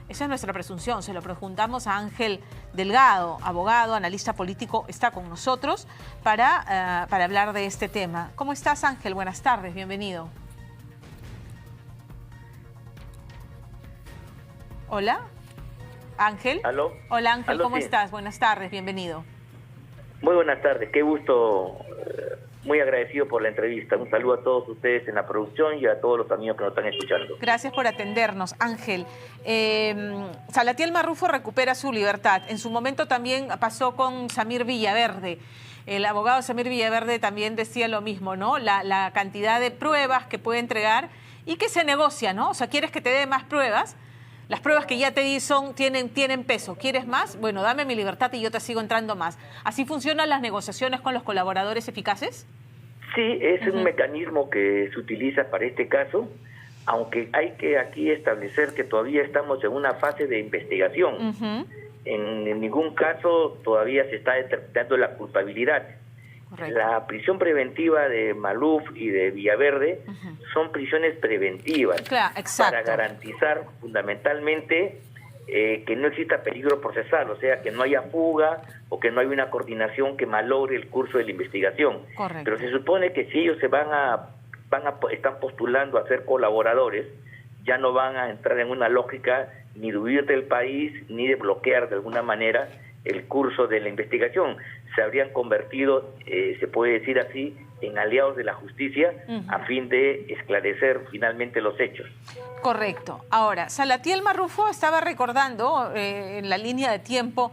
Esa es nuestra presunción. Se lo preguntamos a Ángel Delgado, abogado, analista político, está con nosotros para hablar de este tema. ¿Cómo estás, Ángel? Buenas tardes, bienvenido. Hola, Ángel. ¿Aló? Hola, Ángel, ¿Aló? ¿cómo Sí. estás? Buenas tardes, bienvenido. Muy buenas tardes, qué gusto, muy agradecido por la entrevista. Un saludo a todos ustedes en la producción y a todos los amigos que nos están escuchando. Gracias por atendernos, Ángel. Salatiel Marrufo recupera su libertad. En su momento también pasó con Samir Villaverde. El abogado Samir Villaverde también decía lo mismo, ¿no? La cantidad de pruebas que puede entregar y que se negocia, ¿no? O sea, ¿quieres que te dé más pruebas? Las pruebas que ya te di tienen peso. ¿Quieres más? Bueno, dame mi libertad y yo te sigo entrando más. ¿Así funcionan las negociaciones con los colaboradores eficaces? Sí, es un mecanismo que se utiliza para este caso, aunque hay que aquí establecer que todavía estamos en una fase de investigación. En ningún caso todavía se está determinando la culpabilidad. Correcto. La prisión preventiva de Maluf y de Villaverde son prisiones preventivas, Claro, exacto, para garantizar fundamentalmente que no exista peligro procesal, o sea, que no haya fuga o que no haya una coordinación que malogre el curso de la investigación. Correcto. Pero se supone que si ellos están postulando a ser colaboradores, ya no van a entrar en una lógica ni de huir del país ni de bloquear de alguna manera el curso de la investigación. Se habrían convertido, se puede decir así, en aliados de la justicia a fin de esclarecer finalmente los hechos. Correcto. Ahora, Salatiel Marrufo estaba recordando en la línea de tiempo,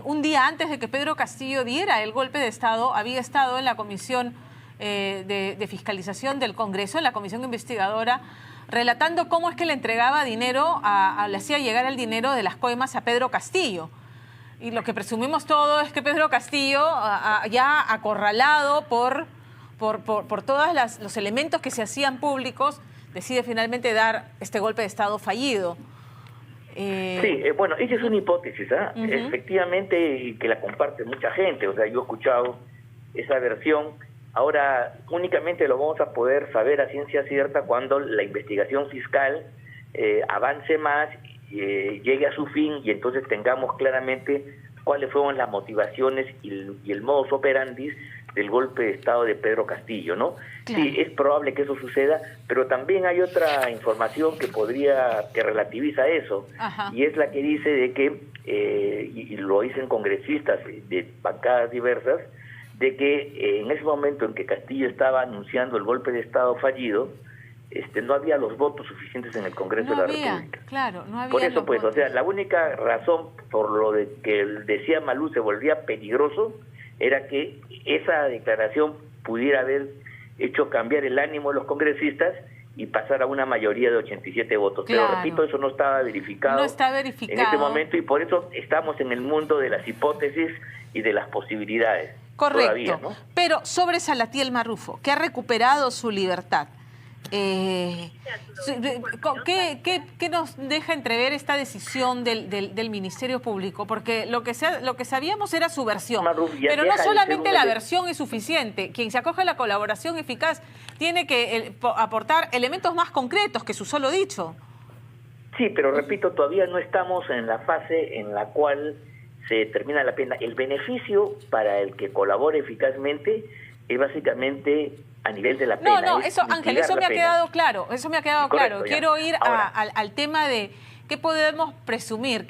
un día antes de que Pedro Castillo diera el golpe de Estado, había estado en la Comisión de Fiscalización del Congreso, en la Comisión Investigadora, relatando cómo es que le entregaba dinero, le hacía llegar el dinero de las coimas a Pedro Castillo. Y lo que presumimos todo es que Pedro Castillo, ya acorralado por todos los elementos que se hacían públicos, decide finalmente dar este golpe de Estado fallido. Sí, bueno, esa es una hipótesis, efectivamente, y que la comparte mucha gente. O sea, yo he escuchado esa versión. Ahora, únicamente lo vamos a poder saber a ciencia cierta cuando la investigación fiscal avance más, llegue a su fin y entonces tengamos claramente cuáles fueron las motivaciones y el modus operandi del golpe de Estado de Pedro Castillo, ¿no? Claro. Sí, es probable que eso suceda, pero también hay otra información que relativiza eso. Ajá. Y es la que dice de que, y lo dicen congresistas de bancadas diversas, de que en ese momento en que Castillo estaba anunciando el golpe de Estado fallido, no había los votos suficientes en el Congreso de la República. Claro, no había. Por eso, pues, votos. O sea, la única razón por lo de que decía Maluf se volvía peligroso era que esa declaración pudiera haber hecho cambiar el ánimo de los congresistas y pasar a una mayoría de 87 votos. Claro. Pero repito, eso no estaba verificado. No está verificado en este momento y por eso estamos en el mundo de las hipótesis y de las posibilidades. Correcto. Todavía, ¿no? Pero sobre Salatiel Marrufo, que ha recuperado su libertad, ¿qué nos deja entrever esta decisión del Ministerio Público? Porque lo que sabíamos era su versión, pero no solamente la versión es suficiente. Quien se acoge a la colaboración eficaz tiene que aportar elementos más concretos que su solo dicho. Sí, pero repito, todavía no estamos en la fase en la cual se determina la pena. El beneficio para el que colabore eficazmente es básicamente a nivel de la pena. No, eso, Ángel, eso me ha quedado claro. Eso me ha quedado claro. Quiero ir al tema de qué podemos presumir.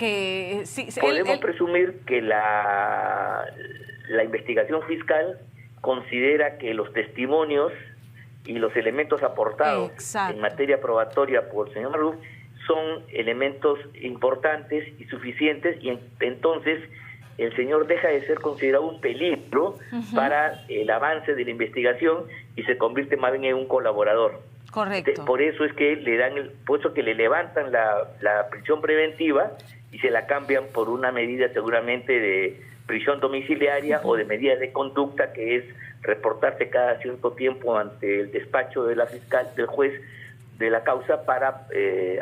Podemos presumir que la investigación fiscal considera que los testimonios y los elementos aportados en materia probatoria por el señor Maluf son elementos importantes y suficientes, y entonces el señor deja de ser considerado un peligro para el avance de la investigación y se convierte más bien en un colaborador. Correcto. Por eso es que por eso que le levantan la prisión preventiva y se la cambian por una medida seguramente de prisión domiciliaria o de medidas de conducta, que es reportarse cada cierto tiempo ante el despacho de la fiscal, del juez de la causa, para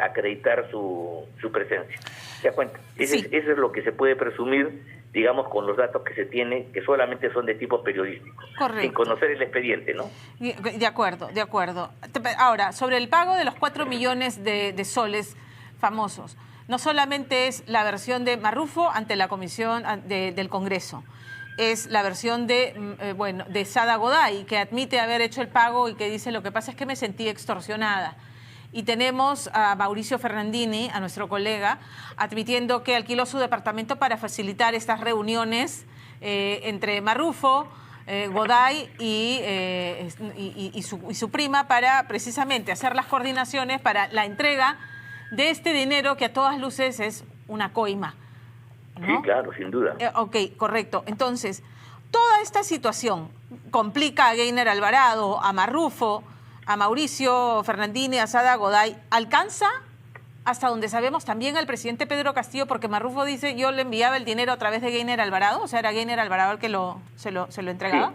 acreditar su presencia. ¿Se da cuenta? Eso es lo que se puede presumir, digamos, con los datos que se tienen, que solamente son de tipo periodístico. Correcto. Sin conocer el expediente, ¿no? De acuerdo, de acuerdo. Ahora, sobre el pago de los 4 millones de soles famosos, no solamente es la versión de Marrufo ante la Comisión del Congreso, es la versión de Sada Goday, que admite haber hecho el pago y que dice: lo que pasa es que me sentí extorsionada. Y tenemos a Mauricio Fernandini, a nuestro colega, admitiendo que alquiló su departamento para facilitar estas reuniones entre Marrufo, Goday y su prima, para precisamente hacer las coordinaciones para la entrega de este dinero que a todas luces es una coima, ¿no? Sí, claro, sin duda. Ok, correcto. Entonces, toda esta situación complica a Gainer Alvarado, a Marrufo, a Mauricio Fernandini, a Sada Goday. ¿Alcanza hasta donde sabemos también al presidente Pedro Castillo? Porque Marrufo dice: yo le enviaba el dinero a través de Gainer Alvarado, o sea, era Gainer Alvarado el que se lo entregaba.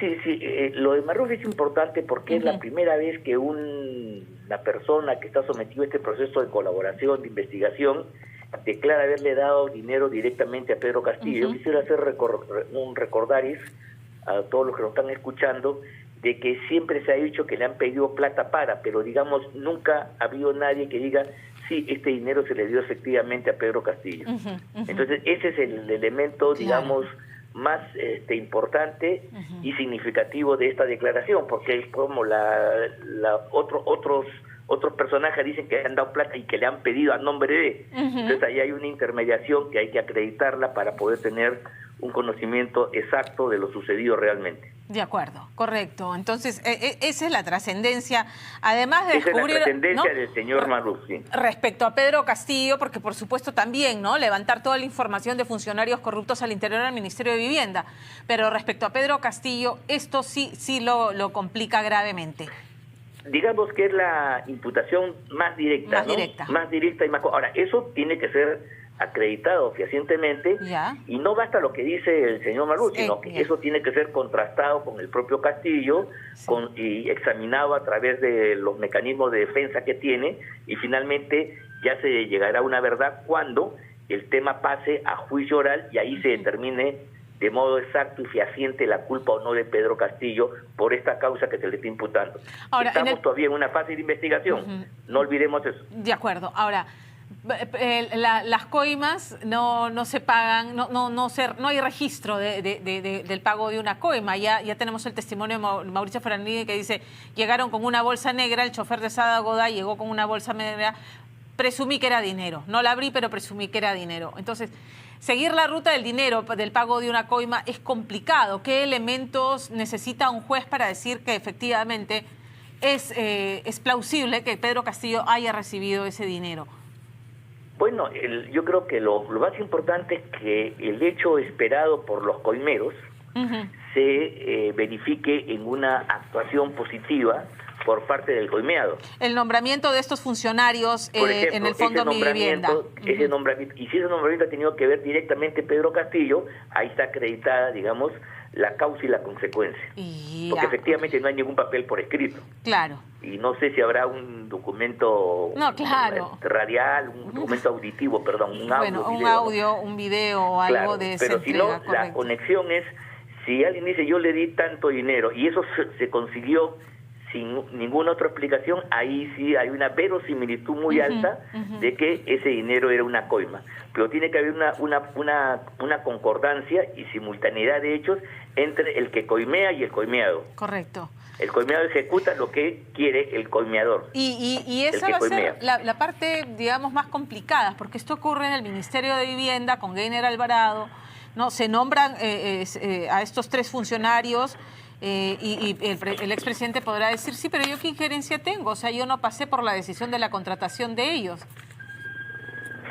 Sí, lo de Marrufo es importante porque es la primera vez que una persona que está sometida a este proceso de colaboración, de investigación, declara haberle dado dinero directamente a Pedro Castillo. Yo quisiera hacer un recordaris a todos los que nos están escuchando de que siempre se ha dicho que le han pedido plata pero digamos, nunca ha habido nadie que diga: sí, este dinero se le dio efectivamente a Pedro Castillo. Entonces, ese es el elemento, digamos, más importante y significativo de esta declaración, porque es como otros personajes dicen que han dado plata y que le han pedido a nombre de. Entonces, ahí hay una intermediación que hay que acreditarla para poder tener un conocimiento exacto de lo sucedido realmente. De acuerdo, correcto. Entonces, esa es la trascendencia, además de descubrir... Esa es la trascendencia del señor Marrufo, sí. Respecto a Pedro Castillo, porque por supuesto también, ¿no?, levantar toda la información de funcionarios corruptos al interior del Ministerio de Vivienda. Pero respecto a Pedro Castillo, esto sí lo complica gravemente. Digamos que es la imputación más directa, Más directa. Más directa y más... Ahora, eso tiene que ser acreditado fehacientemente, y no basta lo que dice el señor Marrufo, sino que eso tiene que ser contrastado con el propio Castillo, y examinado a través de los mecanismos de defensa que tiene, y finalmente ya se llegará a una verdad cuando el tema pase a juicio oral y ahí se determine de modo exacto y fehaciente la culpa o no de Pedro Castillo por esta causa que se le está imputando. Ahora, estamos todavía en una fase de investigación, no olvidemos eso. De acuerdo. Ahora, las coimas no se pagan, no hay registro del pago de una coima. Ya tenemos el testimonio de Mauricio Fernandini, que dice: llegaron con una bolsa negra, el chofer de Sada Goday llegó con una bolsa negra, presumí que era dinero, no la abrí, pero presumí que era dinero. Entonces, seguir la ruta del dinero, del pago de una coima, es complicado. ¿Qué elementos necesita un juez para decir que efectivamente es plausible que Pedro Castillo haya recibido ese dinero? Bueno, yo creo que lo más importante es que el hecho esperado por los coimeros se verifique en una actuación positiva por parte del coimeado. El nombramiento de estos funcionarios por ejemplo, en el Fondo Mi Vivienda. Ese nombramiento, y si ese nombramiento ha tenido que ver directamente Pedro Castillo, ahí está acreditada, digamos, la causa y la consecuencia. Porque efectivamente no hay ningún papel por escrito. Claro. Y no sé si habrá un documento radial, un documento auditivo, perdón, un video o algo de esa entrega. Pero si no, la conexión es, si alguien dice: yo le di tanto dinero y eso se consiguió sin ninguna otra explicación, ahí sí hay una verosimilitud muy alta de que ese dinero era una coima. Pero tiene que haber una concordancia y simultaneidad de hechos entre el que coimea y el coimeado. Correcto. El coimeado ejecuta lo que quiere el coimeador. Y esa va a ser la parte, digamos, más complicada, porque esto ocurre en el Ministerio de Vivienda con Gainer Alvarado, ¿no? Se nombran a estos tres funcionarios. Y el expresidente podrá decir: sí, pero yo qué injerencia tengo, o sea, yo no pasé por la decisión de la contratación de ellos.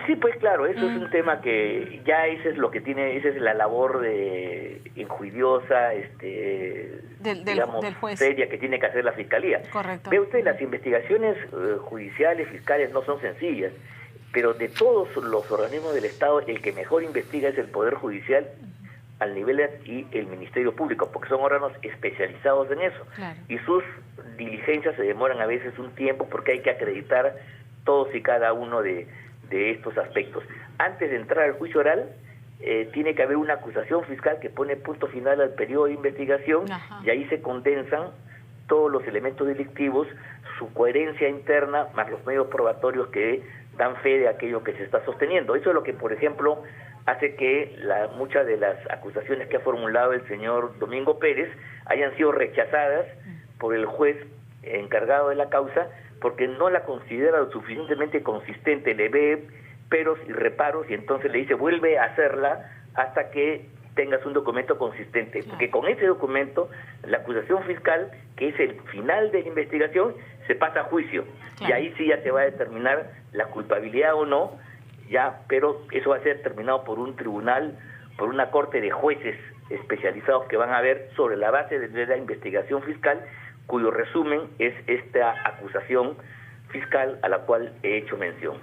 Sí, pues claro, eso es un tema que ya ese es lo que tiene, esa es la labor enjuiciosa, digamos, del juez, seria que tiene que hacer la Fiscalía. Correcto. Ve usted, las investigaciones judiciales, fiscales no son sencillas, pero de todos los organismos del Estado, el que mejor investiga es el Poder Judicial al nivel y el Ministerio Público, porque son órganos especializados en eso. Claro. Y sus diligencias se demoran a veces un tiempo porque hay que acreditar todos y cada uno de estos aspectos. Antes de entrar al juicio oral, tiene que haber una acusación fiscal que pone punto final al periodo de investigación. Y ahí se condensan todos los elementos delictivos, su coherencia interna, más los medios probatorios que dan fe de aquello que se está sosteniendo. Eso es lo que, por ejemplo, hace que muchas de las acusaciones que ha formulado el señor Domingo Pérez hayan sido rechazadas por el juez encargado de la causa, porque no la considera lo suficientemente consistente, le ve peros y reparos y entonces le dice vuelve a hacerla hasta que tengas un documento consistente, porque con ese documento la acusación fiscal, que es el final de la investigación, se pasa a juicio, y ahí sí ya se va a determinar la culpabilidad o no, ya, pero eso va a ser determinado por un tribunal, por una corte de jueces especializados que van a ver sobre la base de la investigación fiscal, cuyo resumen es esta acusación fiscal a la cual he hecho mención.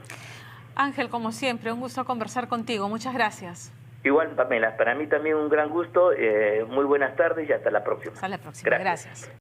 Ángel, como siempre, un gusto conversar contigo. Muchas gracias. Igual, Pamela, para mí también un gran gusto. Muy buenas tardes y hasta la próxima. Hasta la próxima. Gracias.